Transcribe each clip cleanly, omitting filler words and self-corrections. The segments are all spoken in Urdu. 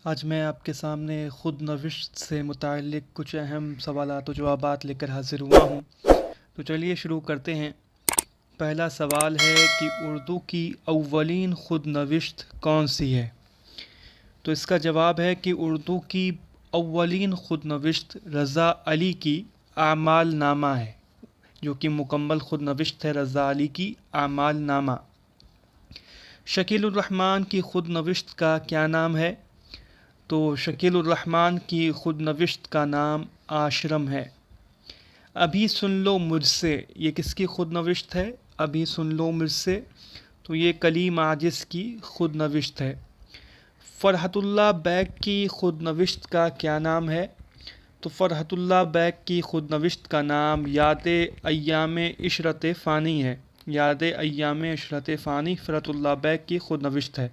آج میں آپ کے سامنے خود نوشت سے متعلق کچھ اہم سوالات و جوابات لے کر حاضر ہوا ہوں۔ تو چلیے شروع کرتے ہیں۔ پہلا سوال ہے کہ اردو کی اولین خود نوشت کون سی ہے؟ تو اس کا جواب ہے کہ اردو کی اولین خود نوشت رضا علی کی اعمال نامہ ہے، جو کہ مکمل خود نوشت ہے رضا علی کی اعمال نامہ۔ شکیل الرحمن کی خود نوشت کا کیا نام ہے؟ تو شکیل الرحمن کی خود نوشت کا نام آشرم ہے۔ ابھی سن لو مجھ سے، یہ کس کی خود نوشت ہے؟ ابھی سن لو مجھ سے، تو یہ کلیم عاجز کی خود نوشت ہے۔ فرحت اللہ بیگ کی خود نوشت کا کیا نام ہے؟ تو فرحت اللہ بیگ کی خود نوشت کا نام یاد ایام عشرت فانی ہے۔ یاد ایام عشرت فانی فرحت اللہ بیگ کی خود نوشت ہے۔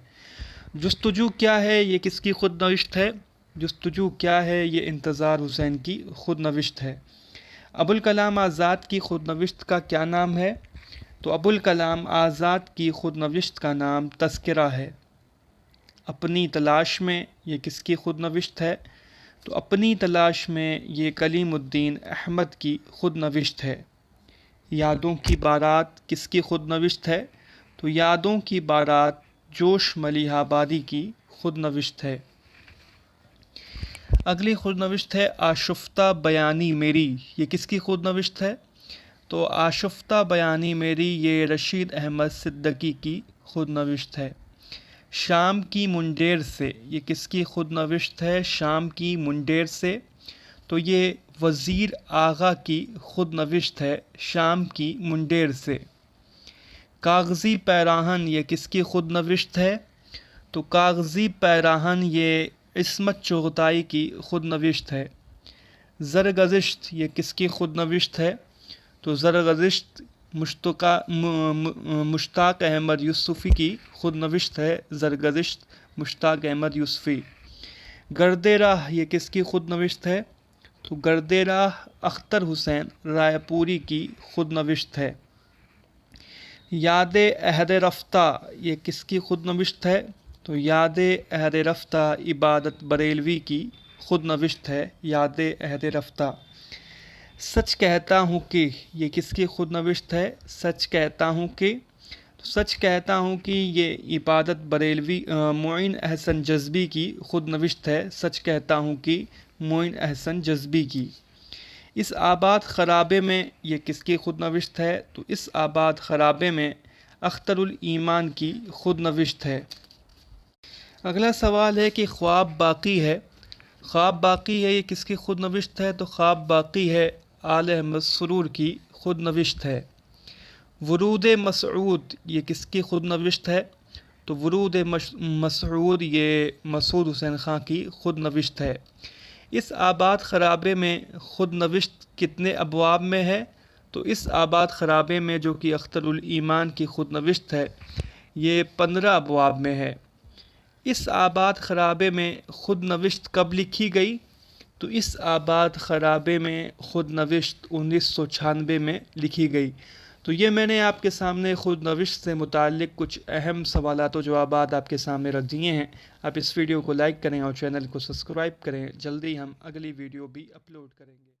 جستجو کیا ہے، یہ کس کی خود نوشت ہے؟ جستجو کیا ہے، یہ انتظار حسین کی خود نوشت ہے۔ ابوالکلام آزاد کی خود نوشت کا کیا نام ہے؟ تو ابوالکلام آزاد کی خود نوشت کا نام تذکرہ ہے۔ اپنی تلاش میں، یہ کس کی خود نوشت ہے؟ تو اپنی تلاش میں یہ کلیم الدین احمد کی خود نوشت ہے۔ یادوں کی بارات کس کی خود نوشت ہے؟ تو یادوں کی بارات جوش ملیح آبادی کی خود نوشت ہے۔ اگلی خود نوشت ہے آشفتہ بیانی میری، یہ کس کی خود نوشت ہے؟ تو آشفتہ بیانی میری یہ رشید احمد صدیقی کی خود نوشت ہے۔ شام کی منڈیر سے، یہ کس کی خود نوشت ہے؟ شام کی منڈیر سے، تو یہ وزیر آغا کی خود نوشت ہے، شام کی منڈیر سے۔ کاغذی پیراہن یہ کس کی خود نوشت ہے؟ تو کاغذی پیراہن یہ عصمت چغتائی کی خود نوشت ہے۔ زرگزشت یہ کس کی خود نوشت ہے؟ تو زرگزشت مشتاق احمد یوسفی کی خود نوشت ہے۔ زرگزشت مشتاق احمد یوسفی۔ گرد راہ یہ کس کی خود نوشت ہے؟ تو گرد راہ اختر حسین رائے پوری کی خود نوشت ہے۔ یاد عہد رفتہ یہ کس کی خود نوشت ہے؟ تو یاد عہد رفتہ عبادت بریلوی کی خود نوشت ہے، یاد عہد رفتہ۔ سچ کہتا ہوں کہ یہ کس کی خود نوشت ہے؟ سچ کہتا ہوں کہ، تو سچ کہتا ہوں کہ یہ عبادت بریلوی معین احسن جذبی کی خود نوشت ہے۔ سچ کہتا ہوں کہ معین احسن جذبی کی۔ اس آباد خرابے میں یہ کس کی خود نوشت ہے؟ تو اس آباد خرابے میں اختر الایمان کی خود نوشت ہے۔ اگلا سوال ہے کہ خواب باقی ہے، خواب باقی ہے یہ کس کی خود نوشت ہے؟ تو خواب باقی ہے آل احمد سرور کی خود نوشت ہے۔ ورود مسعود یہ کس کی خود نوشت ہے؟ تو ورود مسعود یہ مسعود حسین خان کی خود نوشت ہے۔ اس آباد خرابے میں خود نوشت کتنے ابواب میں ہے؟ تو اس آباد خرابے میں جو کہ اختر الایمان کی خود نوشت ہے یہ 15 ابواب میں ہے۔ اس آباد خرابے میں خود نوشت کب لکھی گئی؟ تو اس آباد خرابے میں خود نوشت 1996 میں لکھی گئی۔ تو یہ میں نے آپ کے سامنے خود نوشت سے متعلق کچھ اہم سوالات و جوابات آپ کے سامنے رکھ دیے ہیں۔ آپ اس ویڈیو کو لائک کریں اور چینل کو سبسکرائب کریں، جلدی ہم اگلی ویڈیو بھی اپلوڈ کریں گے۔